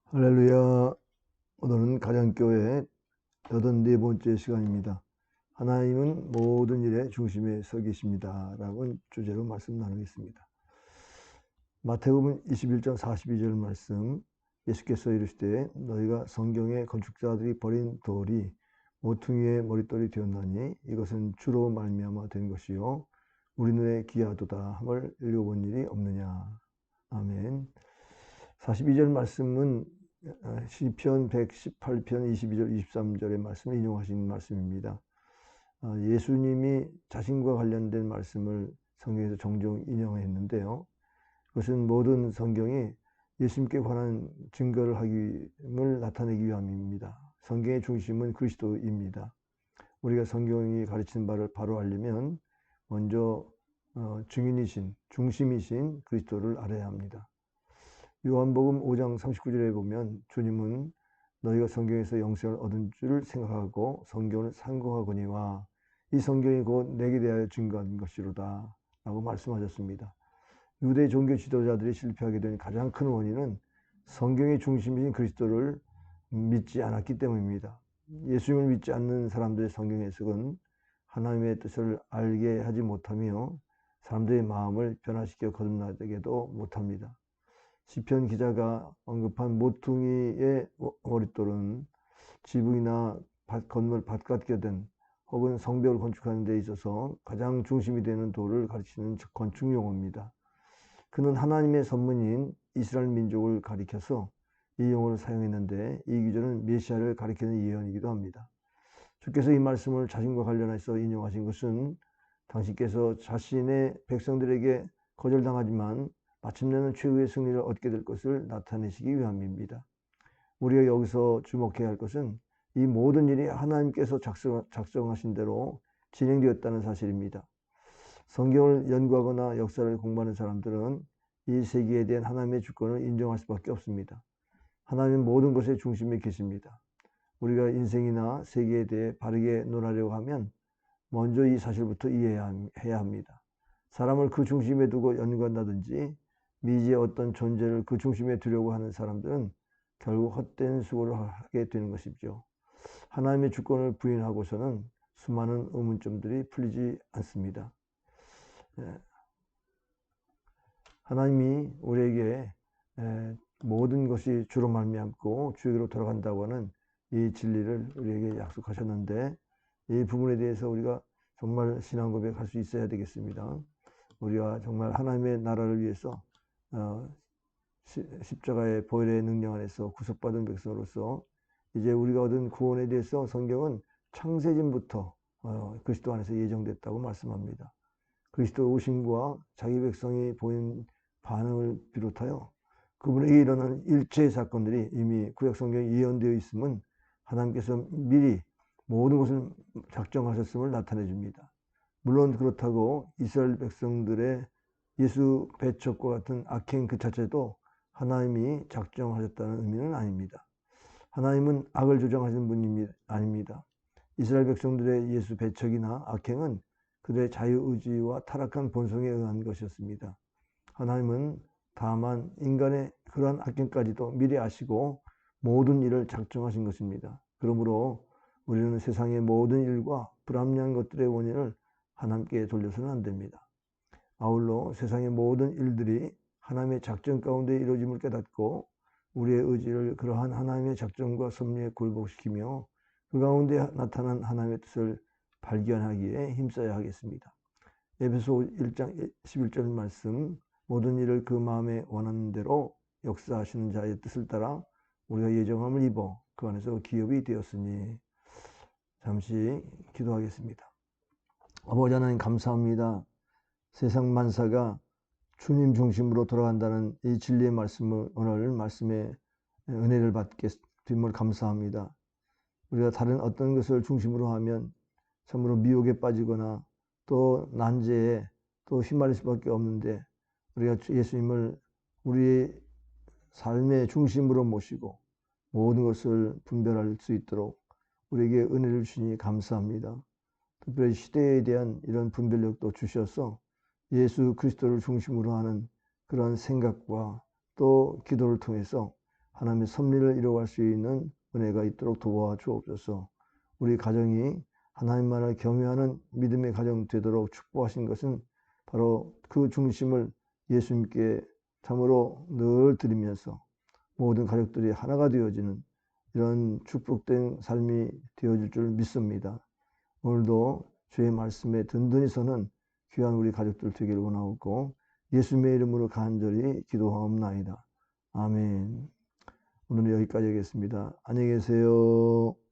할렐루야. 오늘은 가정교회 84번째 시간입니다. 하나님은 모든 일의 중심에 서 계십니다. 라는 주제로 말씀 나누겠습니다. 마태복음 21장 42절 말씀, 예수께서 이르시되 너희가 성경의 건축자들이 버린 돌이 모퉁이의 머릿돌이 되었나니 이것은 주로 말미암아 된 것이요 우리 눈에 귀하도다 함을 읽어본 일이 없느냐. 아멘. 42절 말씀은 시편 118편 22절 23절의 말씀을 인용하신 말씀입니다. 예수님이 자신과 관련된 말씀을 성경에서 종종 인용했는데요. 그것은 모든 성경이 예수님께 관한 증거를 하기를 나타내기 위함입니다. 성경의 중심은 그리스도입니다. 우리가 성경이 가르치는 바를 바로 알려면 먼저 증인이신, 중심이신 그리스도를 알아야 합니다. 요한복음 5장 39절에 보면 주님은 너희가 성경에서 영생을 얻은 줄 생각하고 성경을 상고하거니와 이 성경이 곧 내게 대하여 증거한 것이로다 라고 말씀하셨습니다. 유대 종교 지도자들이 실패하게 된 가장 큰 원인은 성경의 중심이신 그리스도를 믿지 않았기 때문입니다. 예수님을 믿지 않는 사람들의 성경 해석은 하나님의 뜻을 알게 하지 못하며 사람들의 마음을 변화시켜 거듭나게도 못합니다. 시편 기자가 언급한 모퉁이의 머릿돌은 지붕이나 건물 바깥에 된 혹은 성벽을 건축하는 데 있어서 가장 중심이 되는 돌을 가리키는 건축 용어입니다. 그는 하나님의 선문인 이스라엘 민족을 가리켜서 이 용어를 사용했는데 이 기조는 메시아를 가리키는 예언이기도 합니다. 주께서 이 말씀을 자신과 관련해서 인용하신 것은 당신께서 자신의 백성들에게 거절당하지만 마침내는 최후의 승리를 얻게 될 것을 나타내시기 위함입니다. 우리가 여기서 주목해야 할 것은 이 모든 일이 하나님께서 작정하신 대로 진행되었다는 사실입니다. 성경을 연구하거나 역사를 공부하는 사람들은 이 세계에 대한 하나님의 주권을 인정할 수밖에 없습니다. 하나님은 모든 것의 중심에 계십니다. 우리가 인생이나 세계에 대해 바르게 논하려고 하면 먼저 이 사실부터 이해해야 합니다. 사람을 그 중심에 두고 연구한다든지 미지의 어떤 존재를 그 중심에 두려고 하는 사람들은 결국 헛된 수고를 하게 되는 것이죠. 하나님의 주권을 부인하고서는 수많은 의문점들이 풀리지 않습니다. 하나님이 우리에게 모든 것이 주로 말미암고 주에게로 돌아간다고 하는 이 진리를 우리에게 약속하셨는데 이 부분에 대해서 우리가 정말 신앙 고백할 수 있어야 되겠습니다. 우리가 정말 하나님의 나라를 위해서 십자가의 보혈의 능력 안에서 구속받은 백성으로서 이제 우리가 얻은 구원에 대해서 성경은 창세전부터 그리스도 안에서 예정됐다고 말씀합니다. 그리스도 오심과 자기 백성이 보인 반응을 비롯하여 그분에게 일어나는 일체의 사건들이 이미 구약성경에 예언되어 있음은 하나님께서 미리 모든 것을 작정하셨음을 나타내 줍니다. 물론 그렇다고 이스라엘 백성들의 예수 배척과 같은 악행 그 자체도 하나님이 작정하셨다는 의미는 아닙니다. 하나님은 악을 조정하시는 분이 아닙니다. 이스라엘 백성들의 예수 배척이나 악행은 그들의 자유의지와 타락한 본성에 의한 것이었습니다. 하나님은 다만 인간의 그러한 악행까지도 미리 아시고 모든 일을 작정하신 것입니다. 그러므로 우리는 세상의 모든 일과 불합리한 것들의 원인을 하나님께 돌려서는 안 됩니다. 아울러 세상의 모든 일들이 하나님의 작정 가운데 이루어짐을 깨닫고 우리의 의지를 그러한 하나님의 작정과 섭리에 굴복시키며 그 가운데 나타난 하나님의 뜻을 발견하기에 힘써야 하겠습니다. 에베소 1장 11절 말씀, 모든 일을 그 마음에 원하는 대로 역사하시는 자의 뜻을 따라 우리가 예정함을 입어 그 안에서 기업이 되었으니. 잠시 기도하겠습니다. 아버지 하나님 감사합니다. 세상 만사가 주님 중심으로 돌아간다는 이 진리의 말씀을 오늘 말씀에 은혜를 받게 됨을 감사합니다. 우리가 다른 어떤 것을 중심으로 하면 참으로 미혹에 빠지거나 또 난제에 또 휘말릴 수밖에 없는데 우리가 예수님을 우리의 삶의 중심으로 모시고 모든 것을 분별할 수 있도록 우리에게 은혜를 주시니 감사합니다. 특별히 시대에 대한 이런 분별력도 주셔서 예수 그리스도를 중심으로 하는 그런 생각과 또 기도를 통해서 하나님의 섭리를 이루어갈 수 있는 은혜가 있도록 도와주옵소서. 우리 가정이 하나님만을 경외하는 믿음의 가정 되도록 축복하신 것은 바로 그 중심을 예수님께 참으로 늘 드리면서 모든 가족들이 하나가 되어지는 이런 축복된 삶이 되어질 줄 믿습니다. 오늘도 주의 말씀에 든든히 서는 귀한 우리 가족들 되기를 원하옵고 예수님의 이름으로 간절히 기도하옵나이다. 아멘. 오늘은 여기까지 하겠습니다. 안녕히 계세요.